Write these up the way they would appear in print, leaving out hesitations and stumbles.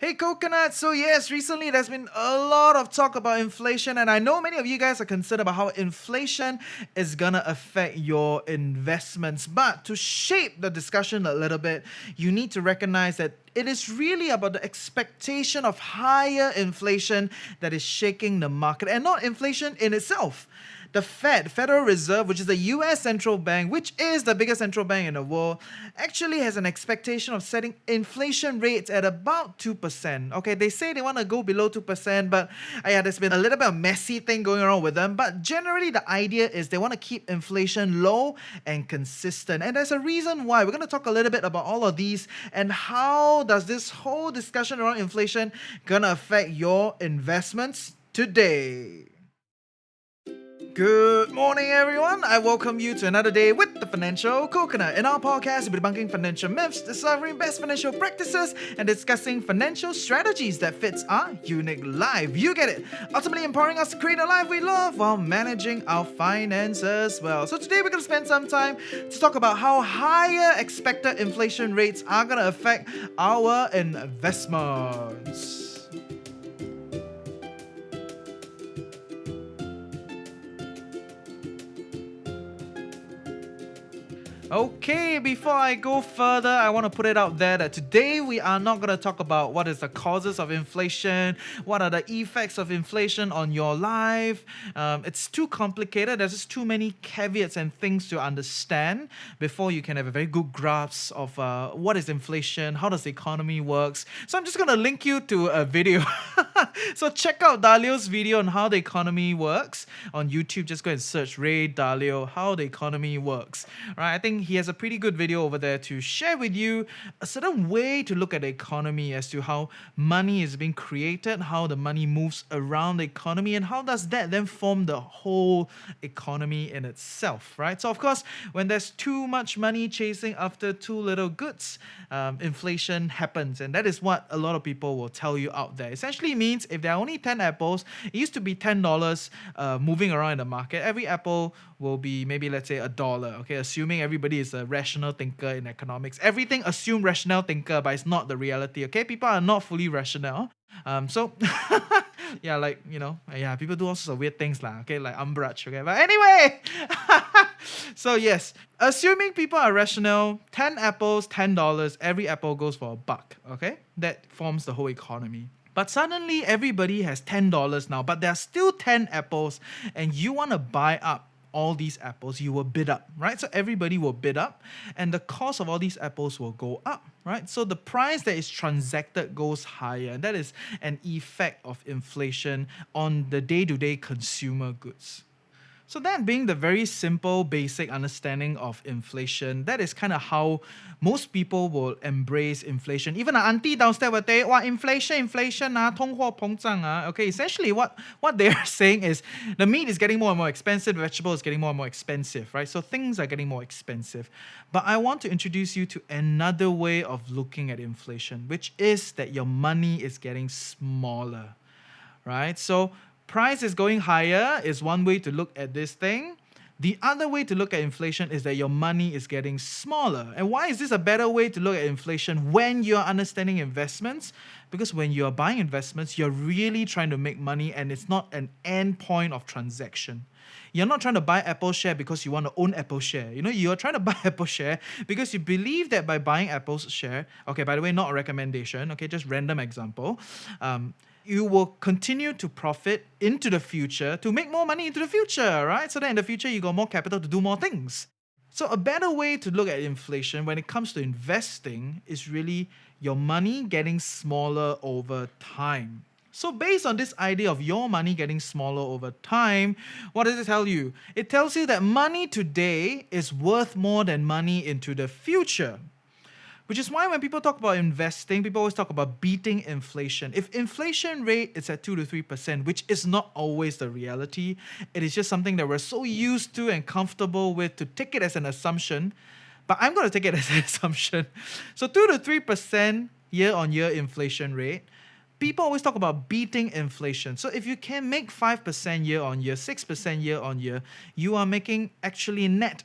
Hey Coconut, so yes, recently there's been a lot of talk about inflation, and I know many of you guys are concerned about how inflation is gonna affect your investments. But to shape the discussion a little bit, you need to recognize that it is really about the expectation of higher inflation that is shaking the market, and not inflation in itself. The Fed, Federal Reserve, which is the US central bank, which is the biggest central bank in the world, actually has an expectation of setting inflation rates at about 2%. Okay, they say they want to go below 2%, but yeah, there's been a little bit of messy thing going around with them. But generally, the idea is they want to keep inflation low and consistent. And there's a reason why. We're going to talk a little bit about all of these and how does this whole discussion around inflation gonna affect your investments today. Good morning, everyone. I welcome you to another day with the Financial Coconut. In our podcast, we'll be debunking financial myths, discovering best financial practices, and discussing financial strategies that fits our unique life. You get it. Ultimately empowering us to create a life we love while managing our finances well. So today we're going to spend some time to talk about how higher expected inflation rates are going to affect our investments. Okay, before I go further, I want to put it out there that today we are not going to talk about what is the causes of inflation, what are the effects of inflation on your life. It's too complicated. There's just too many caveats and things to understand before you can have a very good grasp of what is inflation, how does the economy works. So I'm just going to link you to a video. So check out Dalio's video on how the economy works on YouTube. Just go and search Ray Dalio, how the economy works. Right? I think he has a pretty good video over there to share with you a certain way to look at the economy as to how money is being created, how the money moves around the economy, and how does that then form the whole economy in itself, right? So of course, when there's too much money chasing after too little goods, inflation happens, and that is what a lot of people will tell you out there. Essentially means if there are only 10 apples, it used to be $10 moving around in the market. Every apple will be maybe, let's say, $1. Okay, assuming everybody is a rational thinker in economics. Everything assume rational thinker, but it's not the reality. Okay, people are not fully rational. So yeah, like yeah, people do all sorts of weird things lah. Okay, like umbrage. Okay, but anyway, so yes, assuming people are rational, 10 apples, $10. Every apple goes for $1. Okay, that forms the whole economy. But suddenly everybody has $10 now, but there are still 10 apples, and you want to buy up all these apples, you will bid up, right? So everybody will bid up, and the cost of all these apples will go up, right? So the price that is transacted goes higher, and that is an effect of inflation on the day-to-day consumer goods. So that being the very simple, basic understanding of inflation, that is kind of how most people will embrace inflation. Even an auntie downstairs will tell you, inflation, 通货膨胀. Okay, essentially what they're saying is the meat is getting more and more expensive, the vegetable is getting more and more expensive, right? So things are getting more expensive. But I want to introduce you to another way of looking at inflation, which is that your money is getting smaller, right? So price is going higher is one way to look at this thing. The other way to look at inflation is that your money is getting smaller. And why is this a better way to look at inflation when you're understanding investments? Because when you're buying investments, you're really trying to make money, and it's not an end point of transaction. You're not trying to buy Apple share because you want to own Apple share. You're trying to buy Apple share because you believe that by buying Apple's share, okay, by the way, not a recommendation, okay, just random example, you will continue to profit into the future to make more money into the future, right? So that in the future, you got more capital to do more things. So a better way to look at inflation when it comes to investing is really your money getting smaller over time. So based on this idea of your money getting smaller over time, what does it tell you? It tells you that money today is worth more than money into the future. Which is why when people talk about investing, people always talk about beating inflation. If inflation rate is at 2 to 3%, which is not always the reality, it is just something that we're so used to and comfortable with to take it as an assumption. But I'm going to take it as an assumption. So 2 to 3% year-on-year inflation rate, people always talk about beating inflation. So if you can make 5% year-on-year, 6% year-on-year, you are making actually net,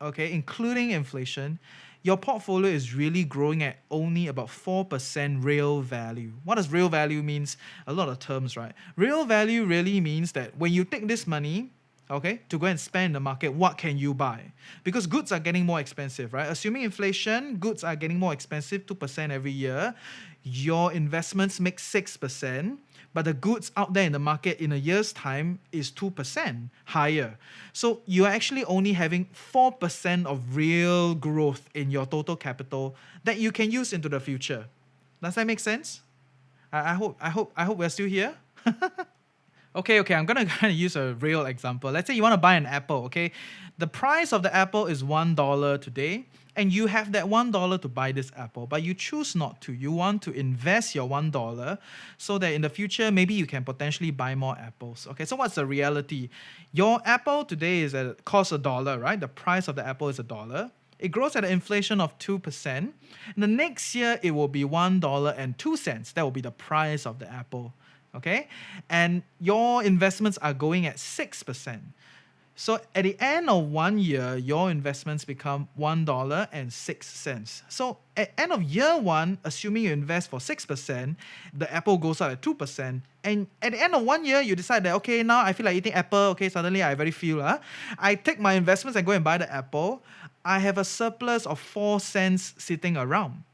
okay, including inflation, your portfolio is really growing at only about 4% real value. What does real value means? A lot of terms, right? Real value really means that when you take this money, okay, to go and spend in the market, what can you buy? Because goods are getting more expensive, right? Assuming inflation, goods are getting more expensive, 2% every year. Your investments make 6%, but the goods out there in the market in a year's time is 2% higher. So you are actually only having 4% of real growth in your total capital that you can use into the future. Does that make sense? I hope we're still here. Okay, I'm gonna kind of use a real example. Let's say you want to buy an apple, okay? The price of the apple is $1 today, and you have that $1 to buy this apple, but you choose not to. You want to invest your $1 so that in the future, maybe you can potentially buy more apples. Okay, so what's the reality? Your apple today costs $1, right? The price of the apple is $1. It grows at an inflation of 2%. And the next year, it will be $1.02. That will be the price of the apple. Okay? And your investments are going at 6%. So at the end of 1 year, your investments become $1.06. So at end of year one, assuming you invest for 6%, the apple goes up at 2%. And at the end of 1 year, you decide that, okay, now I feel like eating apple. Okay, suddenly I very feel, I take my investments and go and buy the apple. I have a surplus of 4 cents sitting around,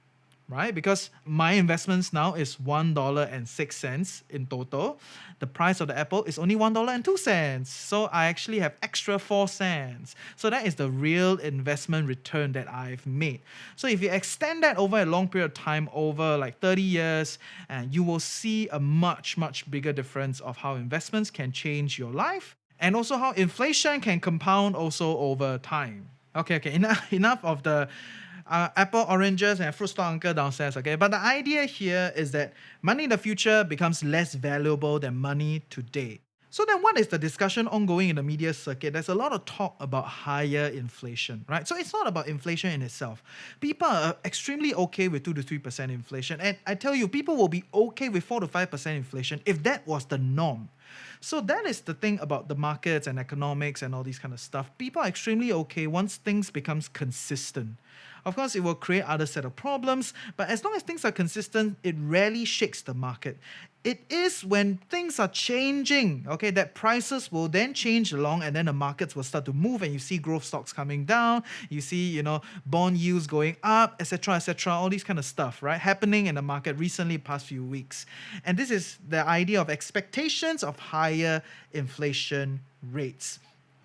right? Because my investments now is $1.06 in total. The price of the apple is only $1.02. So I actually have extra 4 cents. So that is the real investment return that I've made. So if you extend that over a long period of time, over like 30 years, and you will see a much, much bigger difference of how investments can change your life and also how inflation can compound also over time. Okay, enough of the apple, oranges, and fruit stall uncle downstairs, okay? But the idea here is that money in the future becomes less valuable than money today. So then what is the discussion ongoing in the media circuit? There's a lot of talk about higher inflation, right? So it's not about inflation in itself. People are extremely okay with 2 to 3% inflation. And I tell you, people will be okay with 4 to 5% inflation if that was the norm. So that is the thing about the markets and economics and all these kind of stuff. People are extremely okay once things becomes consistent. Of course, it will create other set of problems, but as long as things are consistent, it rarely shakes the market. It is when things are changing, okay, that prices will then change along and then the markets will start to move and you see growth stocks coming down, you see, bond yields going up, etc., all these kind of stuff, right, happening in the market recently past few weeks. And this is the idea of expectations of higher inflation rates.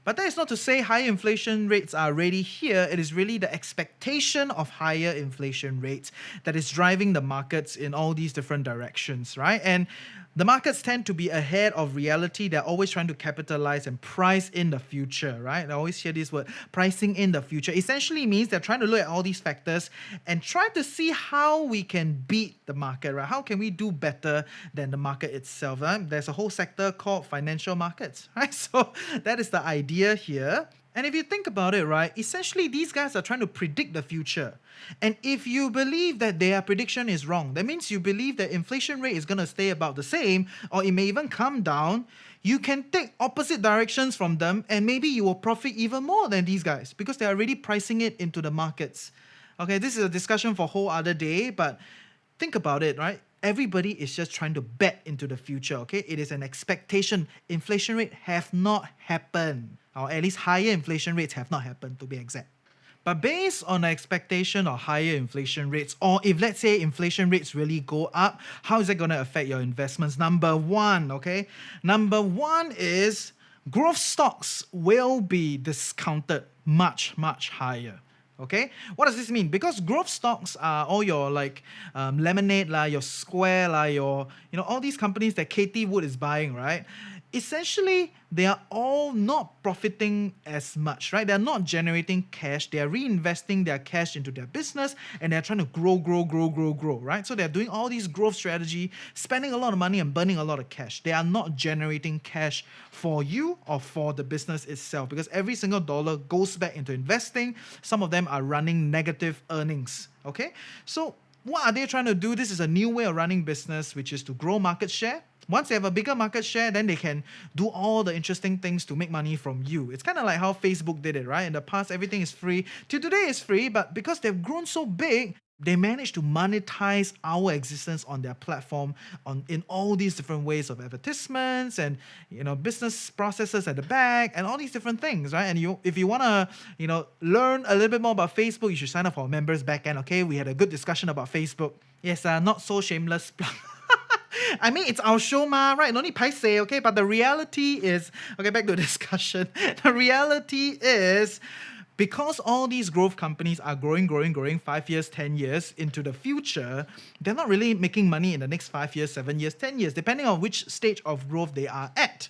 But that is not to say higher inflation rates are already here. It is really the expectation of higher inflation rates that is driving the markets in all these different directions, right? And the markets tend to be ahead of reality. They're always trying to capitalize and price in the future, right? I always hear this word, pricing in the future. Essentially means they're trying to look at all these factors and try to see how we can beat the market, right? How can we do better than the market itself? Right? There's a whole sector called financial markets, right? So that is the idea here. And if you think about it, right, essentially these guys are trying to predict the future. And if you believe that their prediction is wrong, that means you believe that inflation rate is going to stay about the same, or it may even come down, you can take opposite directions from them and maybe you will profit even more than these guys because they're already pricing it into the markets. Okay, this is a discussion for a whole other day, but think about it, right? Everybody is just trying to bet into the future, okay? It is an expectation. Inflation rate have not happened, or at least higher inflation rates have not happened, to be exact. But based on the expectation of higher inflation rates, or if let's say inflation rates really go up, how is it going to affect your investments? Number one is growth stocks will be discounted much, much higher. Okay, what does this mean? Because growth stocks are all your Lemonade lah, your Square lah, your all these companies that Katie Wood is buying, right? Essentially, they are all not profiting as much, right? They're not generating cash. They are reinvesting their cash into their business and they're trying to grow, right? So they're doing all these growth strategy, spending a lot of money and burning a lot of cash. They are not generating cash for you or for the business itself because every single dollar goes back into investing. Some of them are running negative earnings, okay? So what are they trying to do? This is a new way of running business, which is to grow market share Once they have a bigger market share, then they can do all the interesting things to make money from you. It's kind of like how Facebook did it, right? In the past, everything is free. Till today, it's free, but because they've grown so big, they managed to monetize our existence on their platform in all these different ways of advertisements and business processes at the back and all these different things, right? And if you want to learn a little bit more about Facebook, you should sign up for our members backend. Okay, we had a good discussion about Facebook. Yes, not so shameless plug. I mean, it's our show, right? No need paise, okay? But the reality is, okay, back to the discussion. The reality is, because all these growth companies are growing 5 years, 10 years into the future, they're not really making money in the next 5 years, 7 years, 10 years, depending on which stage of growth they are at.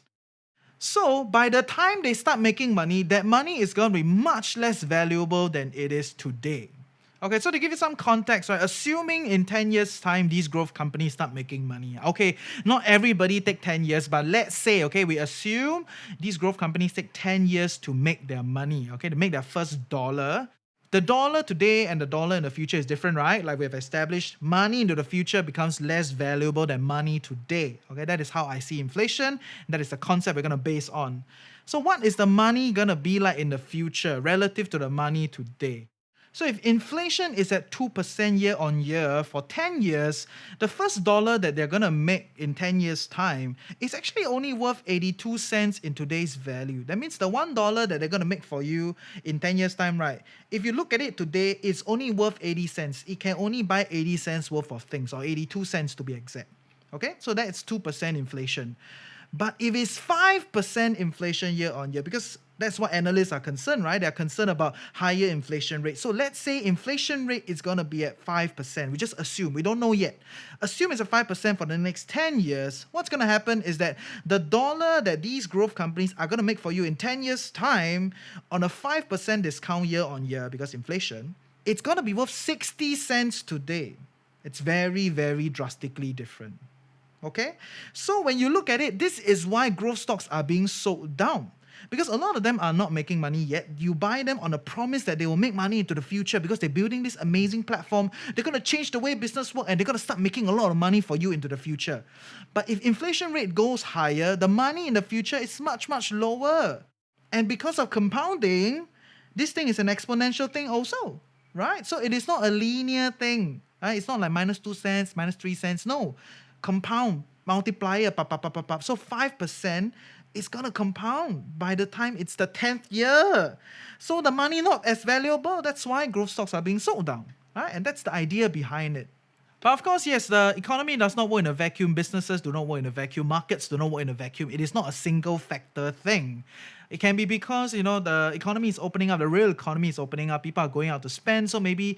So by the time they start making money, that money is going to be much less valuable than it is today. Okay, so to give you some context, right, assuming in 10 years' time, these growth companies start making money. Okay, not everybody take 10 years, but let's say, okay, we assume these growth companies take 10 years to make their money, okay, to make their first dollar. The dollar today and the dollar in the future is different, right? Like we have established, money into the future becomes less valuable than money today. Okay, that is how I see inflation. That is the concept we're going to base on. So what is the money going to be like in the future relative to the money today? So if inflation is at 2% year on year for 10 years, the first dollar that they're going to make in 10 years' time is actually only worth 82 cents in today's value. That means the $1 that they're going to make for you in 10 years' time, right? If you look at it today, it's only worth 80 cents. It can only buy 80 cents worth of things, or 82 cents to be exact. Okay, so that's 2% inflation. But if it's 5% inflation year on year, because that's what analysts are concerned, right? They're concerned about higher inflation rate. So let's say inflation rate is going to be at 5%. We just assume. We don't know yet. Assume it's at 5% for the next 10 years. What's going to happen is that the dollar that these growth companies are going to make for you in 10 years' time on a 5% discount year on year because inflation, it's going to be worth 60 cents today. It's very, very drastically different. Okay? So when you look at it, this is why growth stocks are being sold down. Because a lot of them are not making money yet. You buy them on a promise that they will make money into the future because they're building this amazing platform. They're going to change the way business works and they're going to start making a lot of money for you into the future. But if inflation rate goes higher, the money in the future is much, much lower. And because of compounding, this thing is an exponential thing also, right? So it is not a linear thing, right? It's not like minus 2 cents, minus 3 cents. No. Compound, multiplier, so 5% is going to compound by the time it's the 10th year. So the money not as valuable. That's why growth stocks are being sold down, right? And that's the idea behind it. But of course, yes, the economy does not work in a vacuum. Businesses do not work in a vacuum. Markets do not work in a vacuum. It is not a single factor thing. It can be because, the economy is opening up, the real economy is opening up, people are going out to spend, so maybe,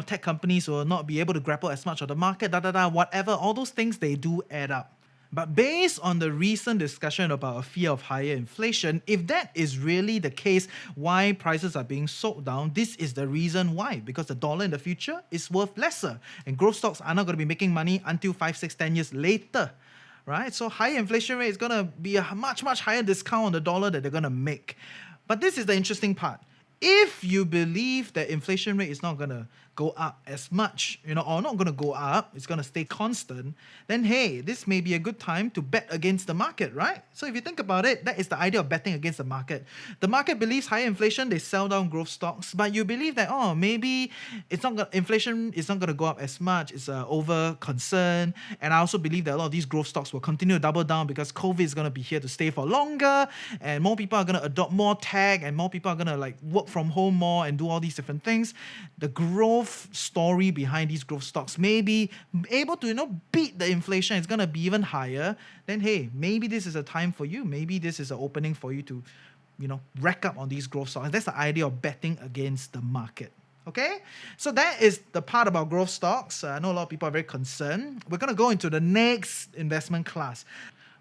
tech companies will not be able to grapple as much of the market, whatever, all those things, they do add up. But based on the recent discussion about a fear of higher inflation, if that is really the case, why prices are being sold down, this is the reason why. Because the dollar in the future is worth lesser. And growth stocks are not going to be making money until 5, 6, 10 years later. Right? So higher inflation rate is going to be a much, much higher discount on the dollar that they're going to make. But this is the interesting part. If you believe that inflation rate is not going to go up as much, or not going to go up, it's going to stay constant, then hey, this may be a good time to bet against the market, right? So if you think about it, that is the idea of betting against the market. The market believes higher inflation, they sell down growth stocks, but you believe that, maybe inflation is not going to go up as much, it's over concern, and I also believe that a lot of these growth stocks will continue to double down because COVID is going to be here to stay for longer, and more people are going to adopt more tech, and more people are going to work from home more and do all these different things. The growth story behind these growth stocks may be able to beat the inflation. It's going to be even higher. Then hey, maybe this is a time for you. Maybe this is an opening for you to rack up on these growth stocks. That's the idea of betting against the market. Okay, so that is the part about growth stocks. I know a lot of people are very concerned. We're going to go into the next investment class,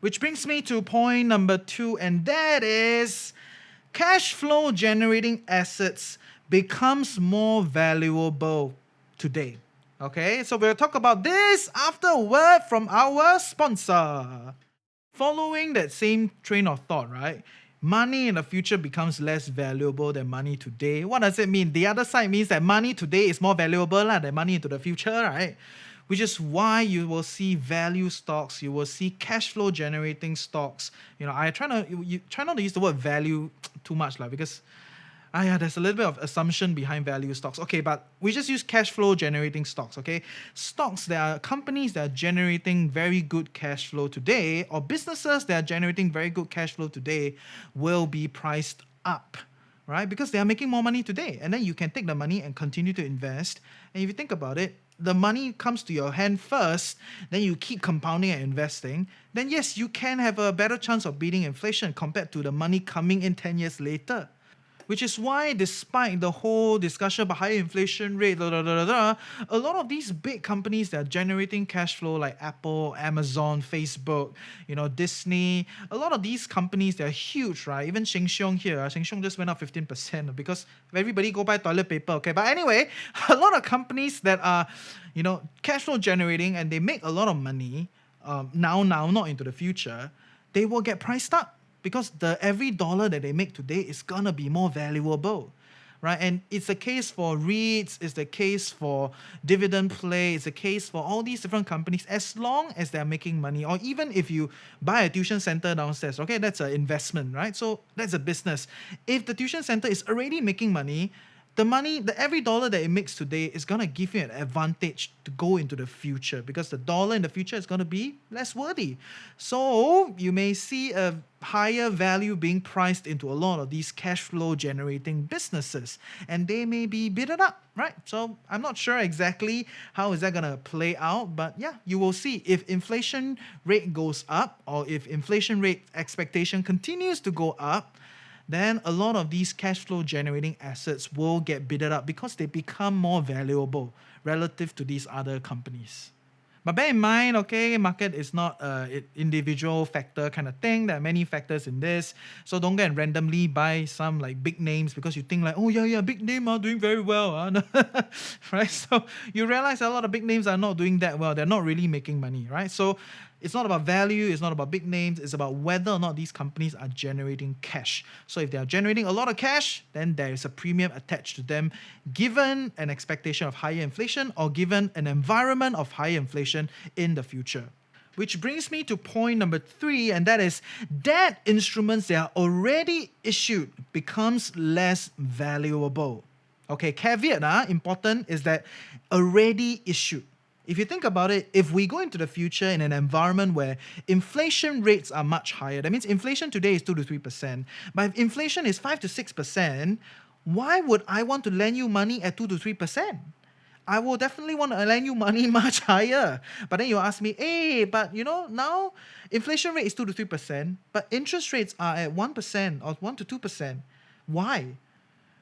which brings me to point number 2, and that is cash flow generating assets becomes more valuable today. Okay, so we'll talk about this after a word from our sponsor. Following that same train of thought, right? Money in the future becomes less valuable than money today. What does it mean? The other side means that money today is more valuable than money into the future, right? which is why you will see value stocks, you will see cash flow generating stocks. I try not to use the word value too much, because yeah, there's a little bit of assumption behind value stocks. Okay, but we just use cash flow generating stocks, okay? Stocks that are companies that are generating very good cash flow today, or businesses that are generating very good cash flow today, will be priced up, right? Because they are making more money today. And then you can take the money and continue to invest. And if you think about it, the money comes to your hand first, then you keep compounding and investing, then yes, you can have a better chance of beating inflation compared to the money coming in 10 years later. Which is why, despite the whole discussion about higher inflation rate, a lot of these big companies that are generating cash flow, like Apple, Amazon, Facebook, Disney, a lot of these companies, they're huge, right? Even Sheng Siong here, Sheng Siong just went up 15% because everybody go buy toilet paper, okay? But anyway, a lot of companies that are, cash flow generating and they make a lot of money, now, not into the future, they will get priced up. Because every dollar that they make today is gonna be more valuable, right? And it's the case for REITs, it's the case for dividend play, it's the case for all these different companies. As long as they're making money, or even if you buy a tuition center downstairs, okay, that's an investment, right? So that's a business. If the tuition center is already making money, every dollar that it makes today is going to give you an advantage to go into the future, because the dollar in the future is going to be less worthy. So you may see a higher value being priced into a lot of these cash flow generating businesses, and they may be bidded up, right? So I'm not sure exactly how is that going to play out, but yeah, you will see if inflation rate goes up, or if inflation rate expectation continues to go up, then a lot of these cash flow generating assets will get bidded up because they become more valuable relative to these other companies. But bear in mind, okay, market is not an individual factor kind of thing. There are many factors in this. So don't go and randomly buy some like big names because you think like, oh yeah, big name are doing very well. Right? So you realize a lot of big names are not doing that well. They're not really making money, right? So it's not about value, it's not about big names, it's about whether or not these companies are generating cash. So if they are generating a lot of cash, then there is a premium attached to them, given an expectation of higher inflation or given an environment of higher inflation in the future. Which brings me to point number 3, and that is debt instruments that are already issued becomes less valuable. Okay, caveat, important, is that already issued. If you think about it, if we go into the future in an environment where inflation rates are much higher, that means inflation today is 2 to 3%, but if inflation is 5 to 6%, why would I want to lend you money at 2 to 3%? I will definitely want to lend you money much higher. But then you ask me, hey, but now inflation rate is 2 to 3%, but interest rates are at 1% or 1 to 2%. Why?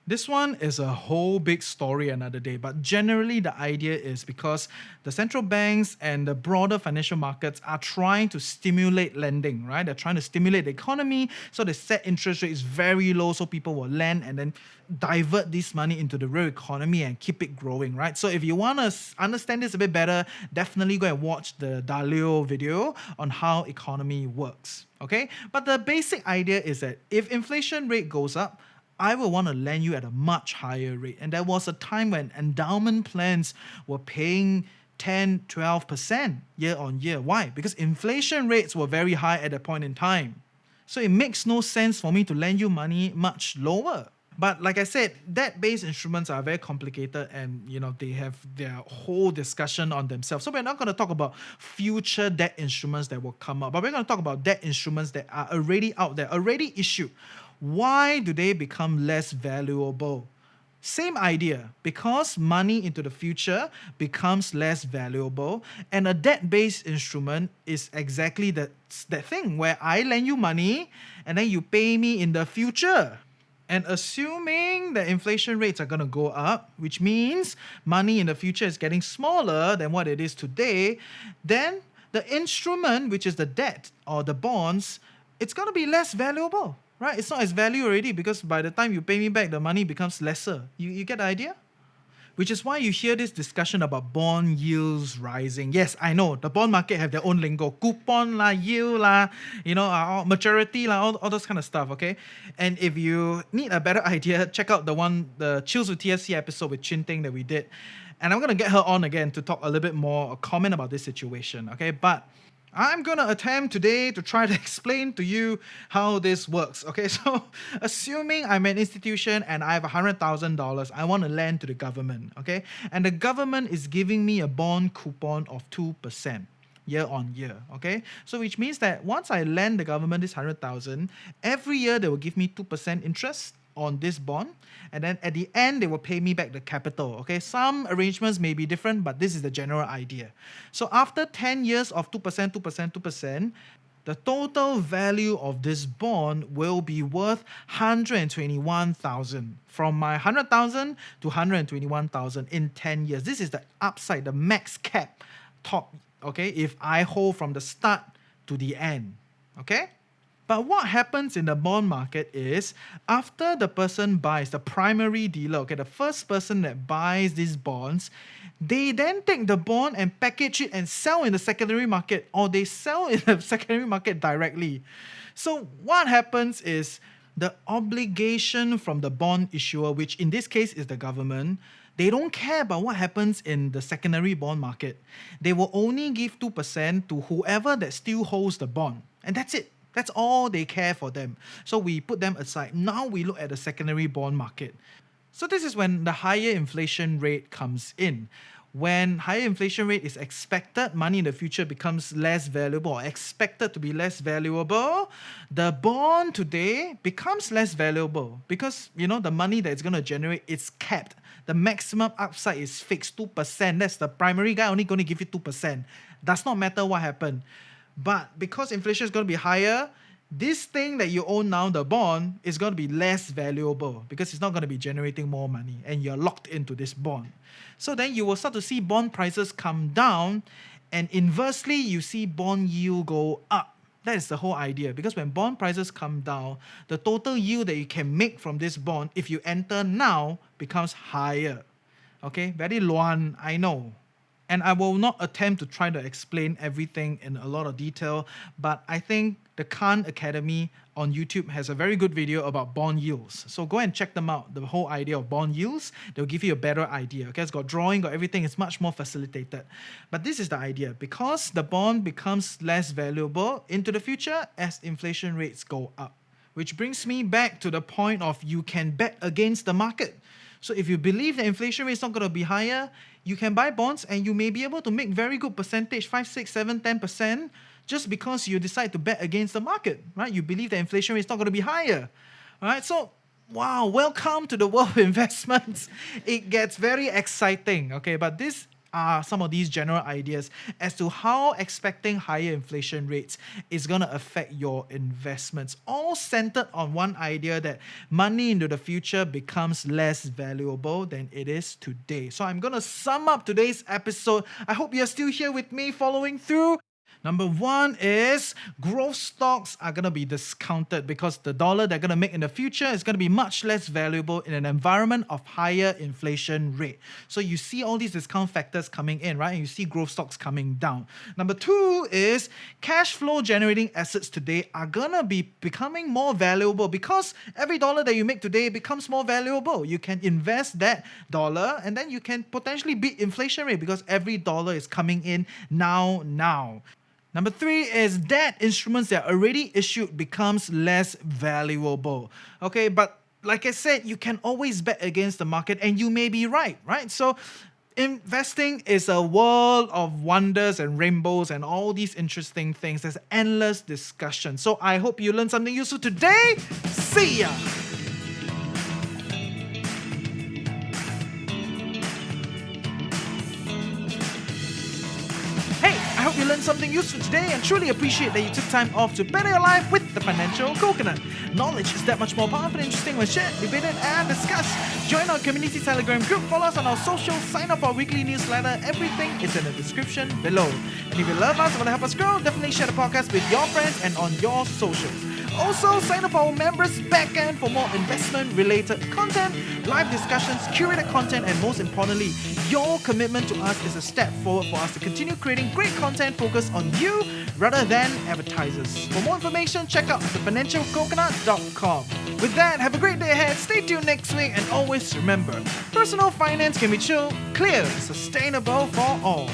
This one is a whole big story another day, but generally the idea is because the central banks and the broader financial markets are trying to stimulate lending, right? They're trying to stimulate the economy, so they set interest rates very low so people will lend and then divert this money into the real economy and keep it growing, right? So if you want to understand this a bit better, definitely go and watch the Dalio video on how economy works, okay? But the basic idea is that if inflation rate goes up, I will want to lend you at a much higher rate. And there was a time when endowment plans were paying 10, 12% year on year. Why? Because inflation rates were very high at that point in time. So it makes no sense for me to lend you money much lower. But like I said, debt-based instruments are very complicated and they have their whole discussion on themselves. So we're not going to talk about future debt instruments that will come up, but we're going to talk about debt instruments that are already out there, already issued. Why do they become less valuable? Same idea, because money into the future becomes less valuable, and a debt-based instrument is exactly that thing where I lend you money and then you pay me in the future. And assuming that inflation rates are going to go up, which means money in the future is getting smaller than what it is today, then the instrument, which is the debt or the bonds, it's going to be less valuable. Right? It's not as value already because by the time you pay me back, the money becomes lesser. You get the idea? Which is why you hear this discussion about bond yields rising. Yes, I know, the bond market have their own lingo. Coupon la, yield la, maturity la, all those kind of stuff, okay? And if you need a better idea, check out the Chills with TFC episode with Chin Ting that we did. And I'm going to get her on again to talk a little bit more, comment about this situation, okay? But I'm going to attempt today to try to explain to you how this works, okay? So, assuming I'm an institution and I have $100,000, I want to lend to the government, okay? And the government is giving me a bond coupon of 2% year on year, okay? So which means that once I lend the government this 100,000, every year they will give me 2% interest on this bond, and then at the end they will pay me back the capital, okay? Some arrangements may be different, but this is the general idea. So after 10 years of 2%, 2%, 2%, the total value of this bond will be worth 121,000, from my 100,000 to 121,000 in 10 years. This is the upside, the max cap top, okay, if I hold from the start to the end, okay? But what happens in the bond market is, after the person buys, the primary dealer, okay, the first person that buys these bonds, they then take the bond and package it and sell in the secondary market, or they sell in the secondary market directly. So what happens is, the obligation from the bond issuer, which in this case is the government, they don't care about what happens in the secondary bond market. They will only give 2% to whoever that still holds the bond. And that's it. That's all they care for them. So we put them aside. Now we look at the secondary bond market. So this is when the higher inflation rate comes in. When higher inflation rate is expected, money in the future becomes less valuable, or expected to be less valuable, the bond today becomes less valuable because, the money that it's going to generate is capped. The maximum upside is fixed, 2%. That's the primary guy only going to give you 2%. Does not matter what happened. But because inflation is going to be higher, this thing that you own now, the bond, is going to be less valuable because it's not going to be generating more money and you're locked into this bond. So then you will start to see bond prices come down, and inversely, you see bond yield go up. That is the whole idea, because when bond prices come down, the total yield that you can make from this bond, if you enter now, becomes higher. Okay, very luan, I know. And I will not attempt to try to explain everything in a lot of detail, but I think the Khan Academy on YouTube has a very good video about bond yields. So go and check them out, the whole idea of bond yields. They'll give you a better idea. Okay, it's got drawing, got everything. It's much more facilitated. But this is the idea. Because the bond becomes less valuable into the future as inflation rates go up. Which brings me back to the point of you can bet against the market. So if you believe the inflation rate is not going to be higher, you can buy bonds and you may be able to make very good percentage, 5, 6, 7, 10%, just because you decide to bet against the market, right? You believe the inflation rate is not going to be higher, all right? So, wow, welcome to the world of investments. It gets very exciting, okay? But this are some of these general ideas as to how expecting higher inflation rates is going to affect your investments, all centered on one idea that money into the future becomes less valuable than it is today. So I'm going to sum up today's episode. I hope you're still here with me following through. Number one is growth stocks are going to be discounted because the dollar they're going to make in the future is going to be much less valuable in an environment of higher inflation rate. So you see all these discount factors coming in, right? And you see growth stocks coming down. Number two is cash flow generating assets today are going to be becoming more valuable because every dollar that you make today becomes more valuable. You can invest that dollar and then you can potentially beat inflation rate because every dollar is coming in now. Number three is debt instruments that are already issued becomes less valuable. Okay, but like I said, you can always bet against the market and you may be right? So investing is a world of wonders and rainbows and all these interesting things. There's endless discussion. So I hope you learned something useful today. See ya! I hope you learned something useful today and truly appreciate that you took time off to better your life with the Financial Coconut. Knowledge is that much more powerful and interesting when shared, debated and discussed. Join our community Telegram group, follow us on our socials, sign up for our weekly newsletter. Everything is in the description below. And if you love us and want to help us grow, definitely share the podcast with your friends and on your socials. Also, sign up for our members backend for more investment-related content, live discussions, curated content, and most importantly, your commitment to us is a step forward for us to continue creating great content focused on you rather than advertisers. For more information, check out thefinancialcoconut.com. With that, have a great day ahead, stay tuned next week, and always remember, personal finance can be chill, clear, and sustainable for all.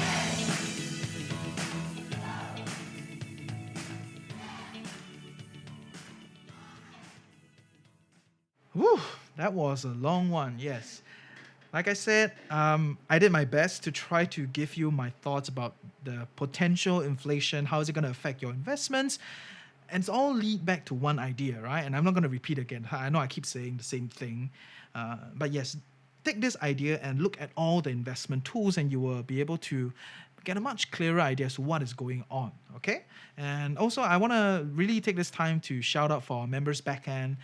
Whew, that was a long one, yes. Like I said, I did my best to try to give you my thoughts about the potential inflation, how is it going to affect your investments, and it's all lead back to one idea, right? And I'm not going to repeat again. I know I keep saying the same thing, but yes, take this idea and look at all the investment tools, and you will be able to get a much clearer idea as to what is going on. Okay, and also I want to really take this time to shout out for our members backend.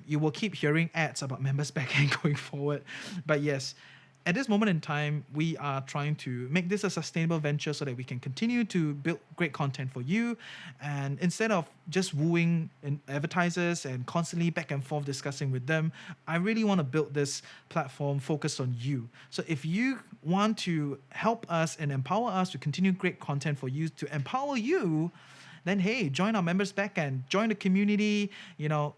You will keep hearing ads about members backend going forward, but yes, at this moment in time, we are trying to make this a sustainable venture so that we can continue to build great content for you. And instead of just wooing advertisers and constantly back and forth discussing with them, I really want to build this platform focused on you. So if you want to help us and empower us to continue great content for you, to empower you, then hey, join our members backend, join the community,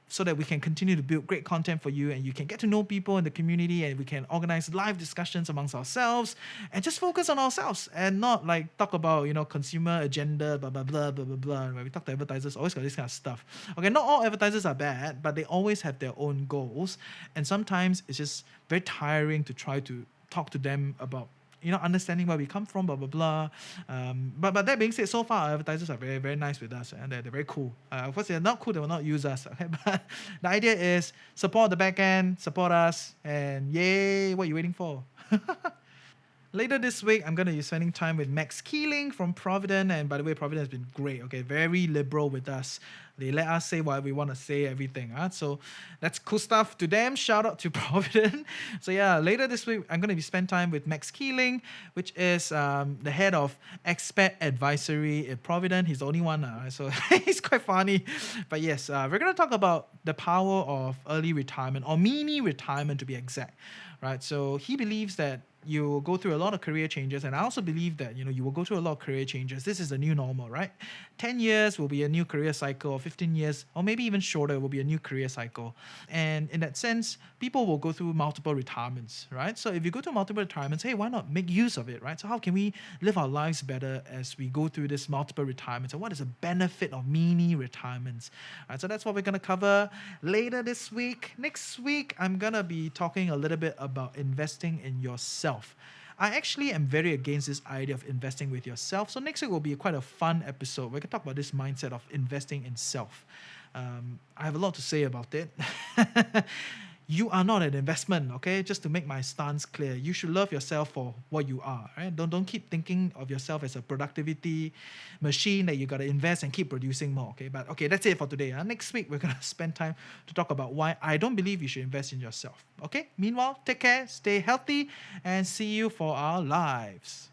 so that we can continue to build great content for you and you can get to know people in the community and we can organize live discussions amongst ourselves and just focus on ourselves and not like talk about, consumer agenda, blah, blah, blah, blah, blah, blah. When we talk to advertisers, always got this kind of stuff. Okay, not all advertisers are bad, but they always have their own goals. And sometimes it's just very tiring to try to talk to them about understanding where we come from, blah, blah, blah. But that being said, so far, our advertisers are very, very nice with us and they're very cool. Of course, they're not cool, they will not use us. Okay? But the idea is support the back end, support us, and yay, what are you waiting for? Later this week, I'm going to be spending time with Max Keeling from Provident. And by the way, Provident has been great, okay? Very liberal with us. They let us say what we want to say, everything. So that's cool stuff to them. Shout out to Provident. So yeah, later this week, I'm going to be spend time with Max Keeling, which is the head of Expat Advisory at Provident. He's the only one, so he's quite funny. But yes, we're going to talk about the power of early retirement, or mini retirement to be exact, right? So he believes that you will go through a lot of career changes, and I also believe that you will go through a lot of career changes. This is the new normal, right? 10 years will be a new career cycle, or 15 years, or maybe even shorter, will be a new career cycle. And in that sense, people will go through multiple retirements, right? So if you go to multiple retirements, hey, why not make use of it, right? So how can we live our lives better as we go through this multiple retirements, and what is the benefit of mini retirements? All right, so that's what we're going to cover later this week. Next week, I'm going to be talking a little bit about investing in yourself. I actually am very against this idea of investing with yourself. So next week will be quite a fun episode. We can talk about this mindset of investing in self. I have a lot to say about it. You are not an investment, okay? Just to make my stance clear, you should love yourself for what you are, right? Don't keep thinking of yourself as a productivity machine that you got to invest and keep producing more, okay? But okay, that's it for today. Next week, we're going to spend time to talk about why I don't believe you should invest in yourself, okay? Meanwhile, take care, stay healthy, and see you for our lives.